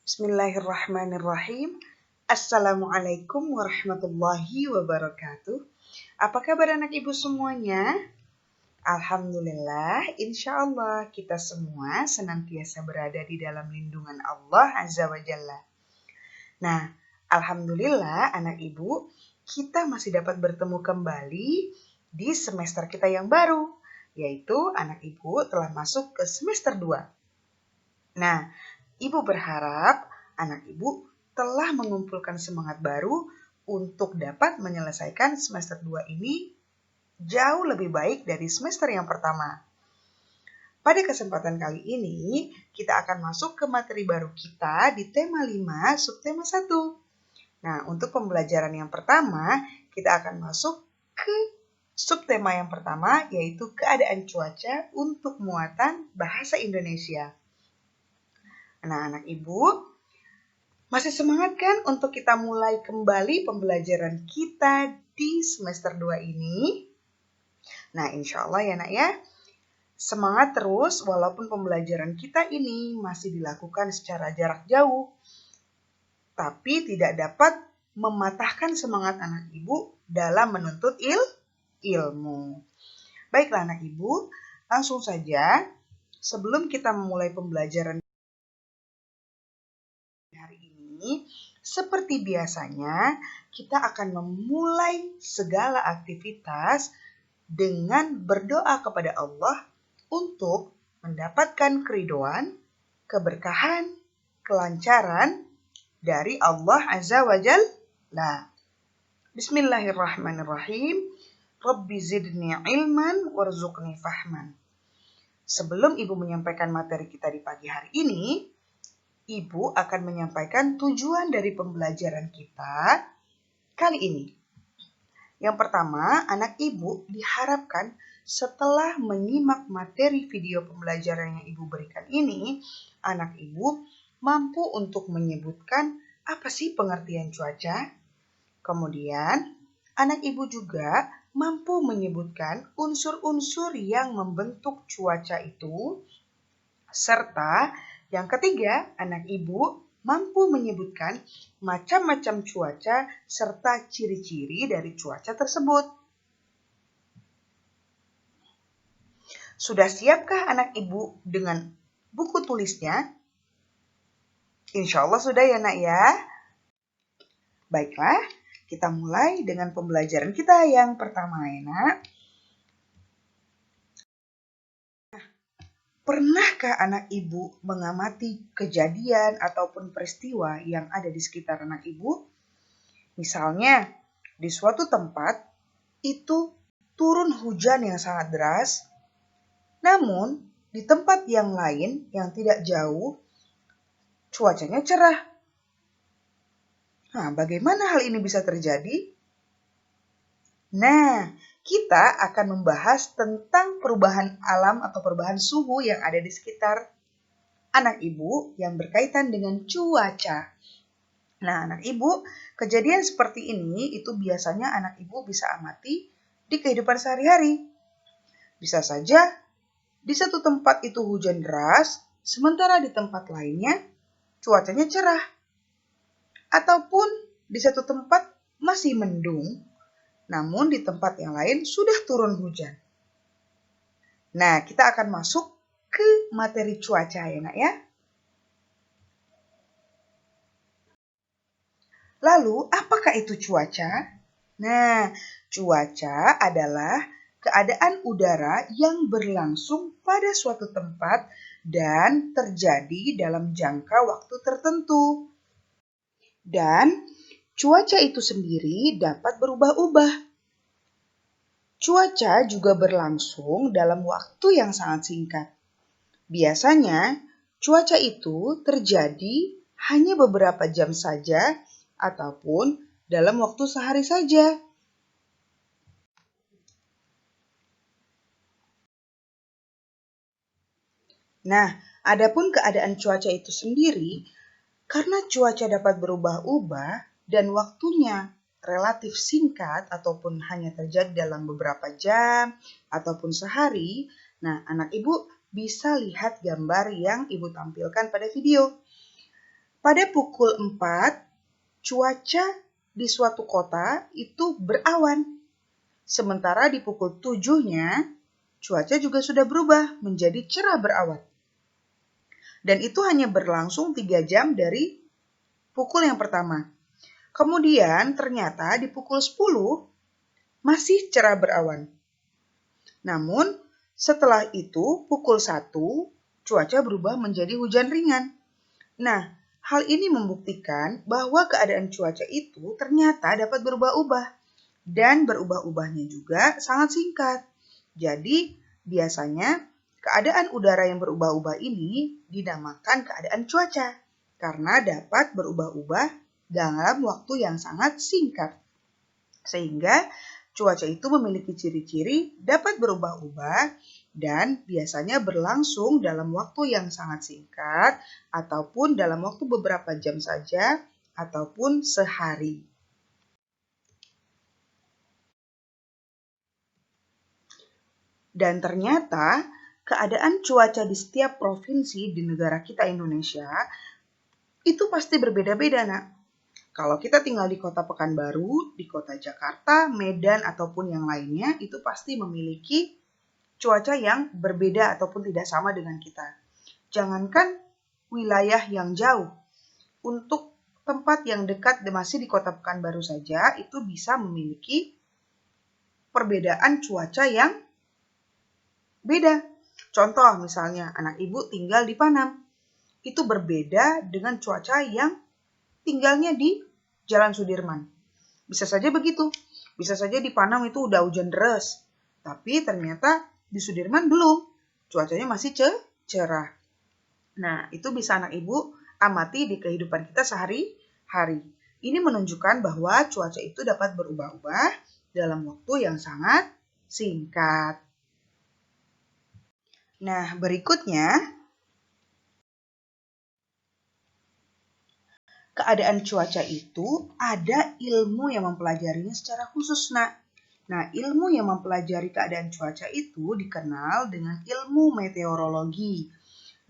Bismillahirrahmanirrahim. Assalamualaikum warahmatullahi wabarakatuh. Apa kabar anak ibu semuanya? Alhamdulillah, insya Allah kita semua senantiasa berada di dalam lindungan Allah Azza wa Jalla. Nah, alhamdulillah anak ibu, kita masih dapat bertemu kembali di semester kita yang baru, yaitu anak ibu telah masuk ke semester 2. Nah, Ibu berharap anak ibu telah mengumpulkan semangat baru untuk dapat menyelesaikan semester 2 ini jauh lebih baik dari semester yang pertama. Pada kesempatan kali ini, kita akan masuk ke materi baru kita di tema 5, subtema 1. Nah, untuk pembelajaran yang pertama, kita akan masuk ke subtema yang pertama, yaitu keadaan cuaca untuk muatan bahasa Indonesia. Nah, anak ibu, masih semangat kan untuk kita mulai kembali pembelajaran kita di semester 2 ini? Nah, insya Allah ya nak ya. Semangat terus walaupun pembelajaran kita ini masih dilakukan secara jarak jauh. Tapi tidak dapat mematahkan semangat anak ibu dalam menuntut ilmu. Baiklah anak ibu, langsung saja sebelum kita memulai pembelajaran hari ini, seperti biasanya, kita akan memulai segala aktivitas dengan berdoa kepada Allah untuk mendapatkan keridhaan, keberkahan, kelancaran dari Allah Azza wa Jalla. Bismillahirrahmanirrahim. Rabbi zidni ilman warzuqni fahman. Sebelum Ibu menyampaikan materi kita di pagi hari ini, Ibu akan menyampaikan tujuan dari pembelajaran kita kali ini. Yang pertama, anak ibu diharapkan setelah menyimak materi video pembelajaran yang ibu berikan ini, anak ibu mampu untuk menyebutkan apa sih pengertian cuaca. Kemudian, anak ibu juga mampu menyebutkan unsur-unsur yang membentuk cuaca itu, serta yang ketiga, anak ibu mampu menyebutkan macam-macam cuaca serta ciri-ciri dari cuaca tersebut. Sudah siapkah anak ibu dengan buku tulisnya? Insya Allah sudah ya nak ya. Baiklah, kita mulai dengan pembelajaran kita yang pertama ya nak. Pernahkah anak ibu mengamati kejadian ataupun peristiwa yang ada di sekitar anak ibu? Misalnya, di suatu tempat itu turun hujan yang sangat deras, namun di tempat yang lain yang tidak jauh, cuacanya cerah. Nah, bagaimana hal ini bisa terjadi? Nah, kita akan membahas tentang perubahan alam atau perubahan suhu yang ada di sekitar anak ibu yang berkaitan dengan cuaca. Nah, anak ibu, kejadian seperti ini itu biasanya anak ibu bisa amati di kehidupan sehari-hari. Bisa saja di satu tempat itu hujan deras, sementara di tempat lainnya cuacanya cerah. Ataupun di satu tempat masih mendung, namun di tempat yang lain sudah turun hujan. Nah, kita akan masuk ke materi cuaca ya nak ya. Lalu, apakah itu cuaca? Nah, cuaca adalah keadaan udara yang berlangsung pada suatu tempat dan terjadi dalam jangka waktu tertentu. Dan cuaca itu sendiri dapat berubah-ubah. Cuaca juga berlangsung dalam waktu yang sangat singkat. Biasanya, cuaca itu terjadi hanya beberapa jam saja ataupun dalam waktu sehari saja. Nah, adapun keadaan cuaca itu sendiri, karena cuaca dapat berubah-ubah dan waktunya relatif singkat ataupun hanya terjadi dalam beberapa jam ataupun sehari, nah anak ibu bisa lihat gambar yang ibu tampilkan pada video. pada pukul 4, cuaca di suatu kota itu berawan. Sementara di pukul 7-nya, cuaca juga sudah berubah menjadi cerah berawan. Dan itu hanya berlangsung 3 jam dari pukul yang pertama. Kemudian ternyata di pukul 10 masih cerah berawan. Namun setelah itu pukul 1 cuaca berubah menjadi hujan ringan. Nah, hal ini membuktikan bahwa keadaan cuaca itu ternyata dapat berubah-ubah. Dan berubah-ubahnya juga sangat singkat. Jadi, biasanya keadaan udara yang berubah-ubah ini dinamakan keadaan cuaca. Karena dapat berubah-ubah dalam waktu yang sangat singkat. Sehingga cuaca itu memiliki ciri-ciri dapat berubah-ubah dan biasanya berlangsung dalam waktu yang sangat singkat ataupun dalam waktu beberapa jam saja ataupun sehari. Dan ternyata keadaan cuaca di setiap provinsi di negara kita Indonesia itu pasti berbeda-beda, Nak. Kalau kita tinggal di Kota Pekanbaru, di Kota Jakarta, Medan, ataupun yang lainnya, itu pasti memiliki cuaca yang berbeda ataupun tidak sama dengan kita. Jangankan wilayah yang jauh, untuk tempat yang dekat masih di Kota Pekanbaru saja, itu bisa memiliki perbedaan cuaca yang beda. Contoh misalnya anak ibu tinggal di Panam. Itu berbeda dengan cuaca yang tinggalnya di Jalan Sudirman. Bisa saja begitu. Bisa saja di Panam itu udah hujan deras. Tapi ternyata di Sudirman belum. Cuacanya masih cerah. Nah, itu bisa anak ibu amati di kehidupan kita sehari-hari. Ini menunjukkan bahwa cuaca itu dapat berubah-ubah dalam waktu yang sangat singkat. Nah, berikutnya, keadaan cuaca itu ada ilmu yang mempelajarinya secara khusus, Nak. Nah, ilmu yang mempelajari keadaan cuaca itu dikenal dengan ilmu meteorologi.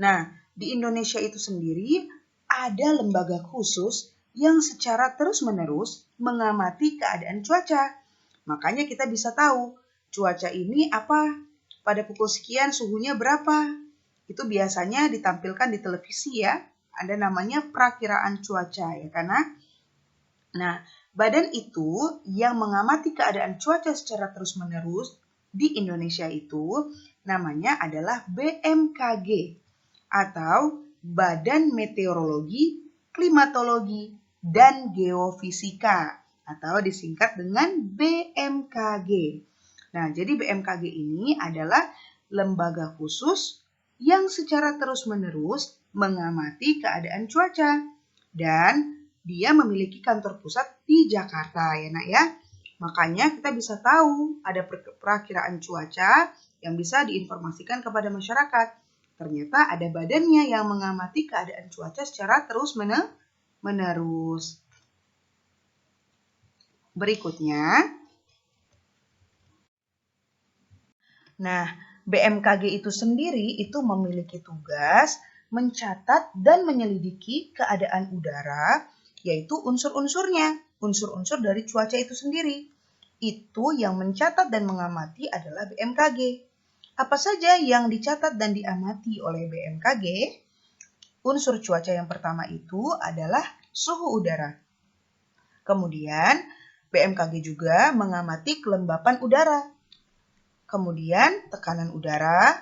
Nah, di Indonesia itu sendiri ada lembaga khusus yang secara terus-menerus mengamati keadaan cuaca. Makanya kita bisa tahu cuaca ini apa, pada pukul sekian suhunya berapa. Itu biasanya ditampilkan di televisi ya. Ada namanya perakiraan cuaca ya karena. Nah, badan itu yang mengamati keadaan cuaca secara terus-menerus di Indonesia itu namanya adalah BMKG atau Badan Meteorologi, Klimatologi, dan Geofisika atau disingkat dengan BMKG. Nah, jadi BMKG ini adalah lembaga khusus yang secara terus-menerus mengamati keadaan cuaca dan dia memiliki kantor pusat di Jakarta ya Nak ya. Makanya kita bisa tahu ada perakiraan cuaca yang bisa diinformasikan kepada masyarakat. Ternyata ada badannya yang mengamati keadaan cuaca secara terus-menerus. Berikutnya, nah, BMKG itu sendiri itu memiliki tugas mencatat dan menyelidiki keadaan udara, yaitu unsur-unsurnya, unsur-unsur dari cuaca itu sendiri. Itu yang mencatat dan mengamati adalah BMKG. Apa saja yang dicatat dan diamati oleh BMKG? Unsur cuaca yang pertama itu adalah suhu udara. Kemudian, BMKG juga mengamati kelembapan udara. Kemudian tekanan udara,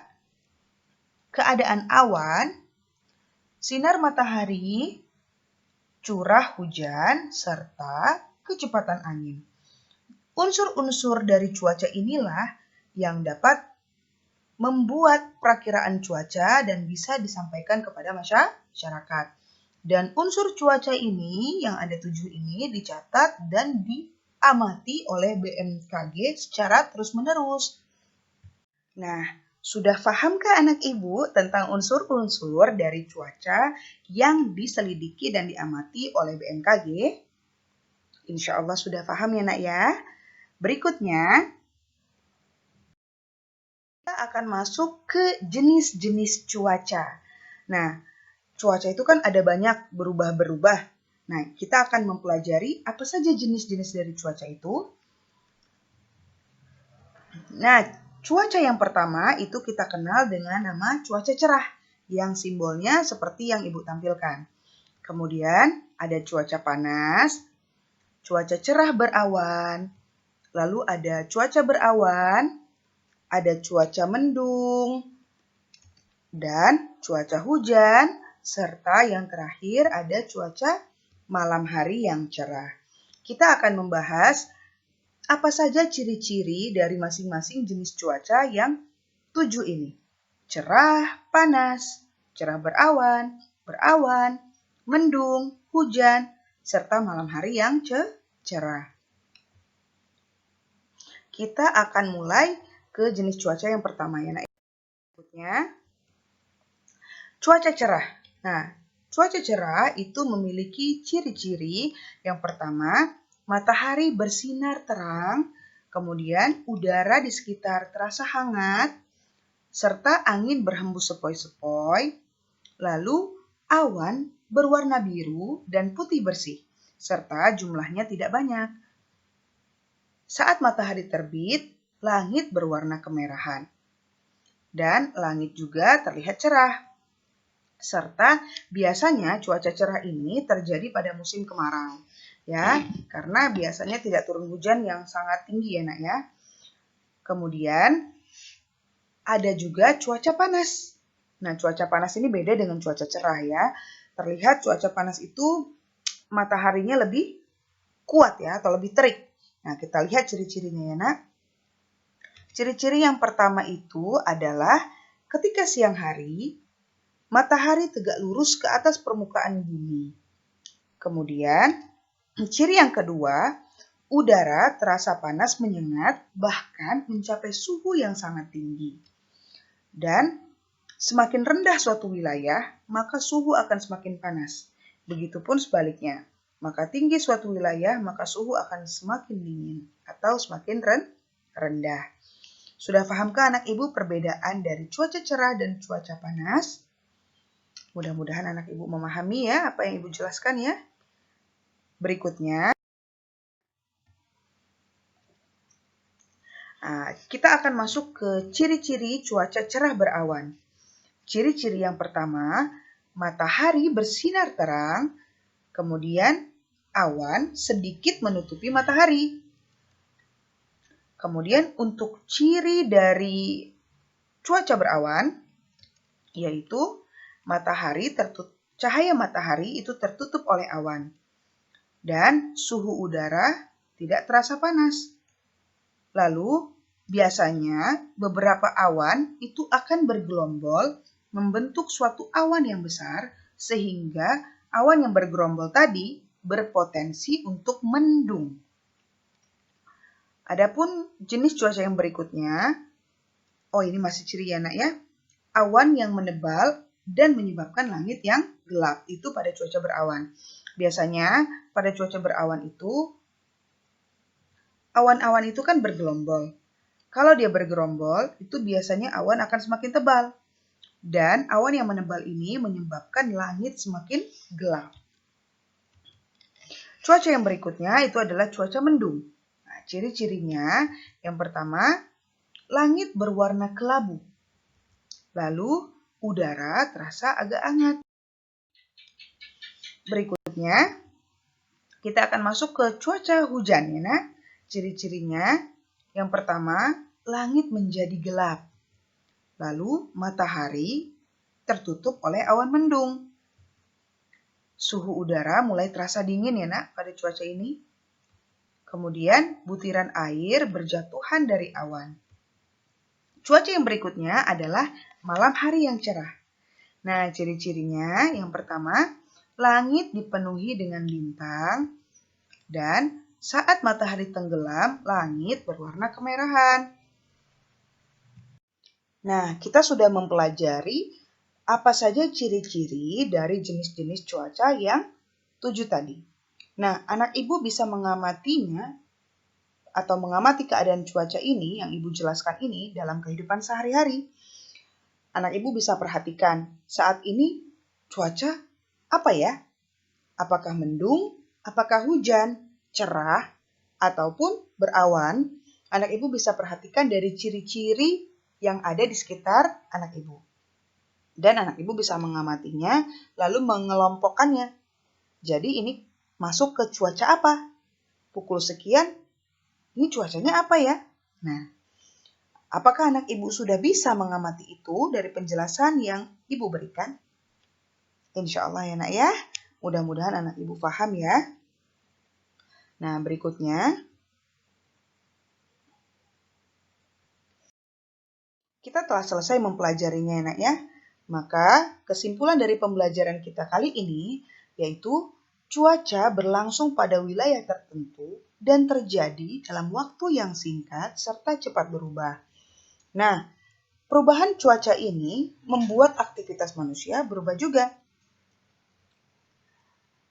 keadaan awan, sinar matahari, curah hujan, serta kecepatan angin. Unsur-unsur dari cuaca inilah yang dapat membuat perakiraan cuaca dan bisa disampaikan kepada masyarakat. Dan unsur cuaca ini yang ada 7 ini dicatat dan diamati oleh BMKG secara terus-menerus. Nah, sudah pahamkah anak ibu tentang unsur-unsur dari cuaca yang diselidiki dan diamati oleh BMKG? Insya Allah sudah paham ya nak ya. Berikutnya, kita akan masuk ke jenis-jenis cuaca. Nah, cuaca itu kan ada banyak berubah-berubah. Nah, kita akan mempelajari apa saja jenis-jenis dari cuaca itu. Nah, cuaca yang pertama itu kita kenal dengan nama cuaca cerah, yang simbolnya seperti yang Ibu tampilkan. Kemudian ada cuaca panas, cuaca cerah berawan, lalu ada cuaca berawan, ada cuaca mendung, dan cuaca hujan, serta yang terakhir ada cuaca malam hari yang cerah. Kita akan membahas apa saja ciri-ciri dari masing-masing jenis cuaca yang 7 ini. Cerah, panas, cerah berawan, berawan, mendung, hujan, serta malam hari yang cerah. Kita akan mulai ke jenis cuaca yang pertama ya, Nak. Berikutnya, cuaca cerah. Nah, cuaca cerah itu memiliki ciri-ciri yang pertama, matahari bersinar terang, kemudian udara di sekitar terasa hangat, serta angin berhembus sepoi-sepoi, lalu awan berwarna biru dan putih bersih, serta jumlahnya tidak banyak. Saat matahari terbit, langit berwarna kemerahan, dan langit juga terlihat cerah. Serta biasanya cuaca cerah ini terjadi pada musim kemarau. Ya, karena biasanya tidak turun hujan yang sangat tinggi ya, Nak ya. Kemudian ada juga cuaca panas. Nah, cuaca panas ini beda dengan cuaca cerah ya. Terlihat cuaca panas itu mataharinya lebih kuat ya atau lebih terik. Nah, kita lihat ciri-cirinya ya, Nak. Ciri-ciri yang pertama itu adalah ketika siang hari, matahari tegak lurus ke atas permukaan bumi. Kemudian, ciri yang kedua, udara terasa panas menyengat, bahkan mencapai suhu yang sangat tinggi. Dan semakin rendah suatu wilayah, maka suhu akan semakin panas. Begitupun sebaliknya. Maka tinggi suatu wilayah, maka suhu akan semakin dingin atau semakin rendah. Sudah pahamkah anak ibu perbedaan dari cuaca cerah dan cuaca panas? Mudah-mudahan anak ibu memahami ya apa yang ibu jelaskan ya. Berikutnya, kita akan masuk ke ciri-ciri cuaca cerah berawan. Ciri-ciri yang pertama, matahari bersinar terang, kemudian awan sedikit menutupi matahari. Kemudian untuk ciri dari cuaca berawan, yaitu cahaya matahari itu tertutup oleh awan. Dan suhu udara tidak terasa panas. Lalu, biasanya beberapa awan itu akan bergelombol membentuk suatu awan yang besar sehingga awan yang bergerombol tadi berpotensi untuk mendung. Adapun jenis cuaca yang berikutnya, ini masih ciri ya, Nak ya. Awan yang menebal dan menyebabkan langit yang gelap, itu pada cuaca berawan. Biasanya pada cuaca berawan itu, awan-awan itu kan bergelombol. Kalau dia bergerombol, itu biasanya awan akan semakin tebal. Dan awan yang menebal ini menyebabkan langit semakin gelap. Cuaca yang berikutnya itu adalah cuaca mendung. Nah, ciri-cirinya yang pertama, langit berwarna kelabu. Lalu udara terasa agak hangat. Berikutnya, kita akan masuk ke cuaca hujan ya, Nak. Ciri-cirinya yang pertama, langit menjadi gelap. Lalu matahari tertutup oleh awan mendung. Suhu udara mulai terasa dingin ya, Nak, pada cuaca ini. Kemudian butiran air berjatuhan dari awan. Cuaca yang berikutnya adalah malam hari yang cerah. Nah, ciri-cirinya yang pertama, langit dipenuhi dengan bintang dan saat matahari tenggelam, langit berwarna kemerahan. Nah, kita sudah mempelajari apa saja ciri-ciri dari jenis-jenis cuaca yang 7 tadi. Nah, anak ibu bisa mengamatinya atau mengamati keadaan cuaca ini yang ibu jelaskan ini dalam kehidupan sehari-hari. Anak ibu bisa perhatikan, saat ini cuaca apa ya? Apakah mendung, apakah hujan, cerah, ataupun berawan? Anak ibu bisa perhatikan dari ciri-ciri yang ada di sekitar anak ibu. Dan anak ibu bisa mengamatinya, lalu mengelompokkannya. Jadi ini masuk ke cuaca apa? Pukul sekian, ini cuacanya apa ya? Nah, apakah anak ibu sudah bisa mengamati itu dari penjelasan yang ibu berikan? Insya Allah ya nak ya. Mudah-mudahan anak ibu paham ya. Nah, berikutnya kita telah selesai mempelajarinya ya nak ya. Maka kesimpulan dari pembelajaran kita kali ini yaitu cuaca berlangsung pada wilayah tertentu dan terjadi dalam waktu yang singkat serta cepat berubah. Nah, perubahan cuaca ini membuat aktivitas manusia berubah juga.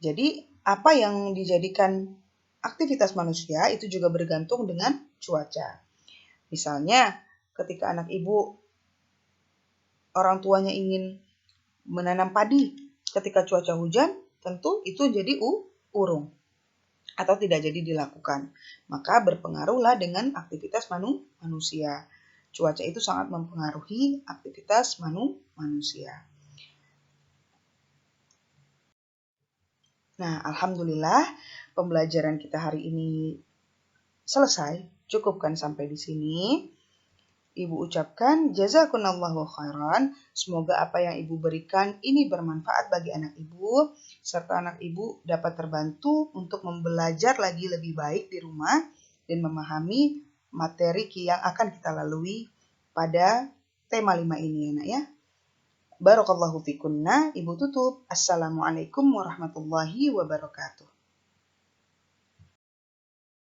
Jadi, apa yang dijadikan aktivitas manusia itu juga bergantung dengan cuaca. Misalnya, ketika anak ibu orang tuanya ingin menanam padi, ketika cuaca hujan, tentu itu jadi urung atau tidak jadi dilakukan. Maka berpengaruhlah dengan aktivitas manusia. Cuaca itu sangat mempengaruhi aktivitas manusia. Nah, alhamdulillah pembelajaran kita hari ini selesai. Cukupkan sampai di sini. Ibu ucapkan jazakunallahu khairan. Semoga apa yang ibu berikan ini bermanfaat bagi anak ibu, serta anak ibu dapat terbantu untuk membelajar lagi lebih baik di rumah dan memahami materi yang akan kita lalui pada tema 5 ini ya nak ya. Barakallahu fikunna. Ibu tutup. Assalamualaikum warahmatullahi wabarakatuh.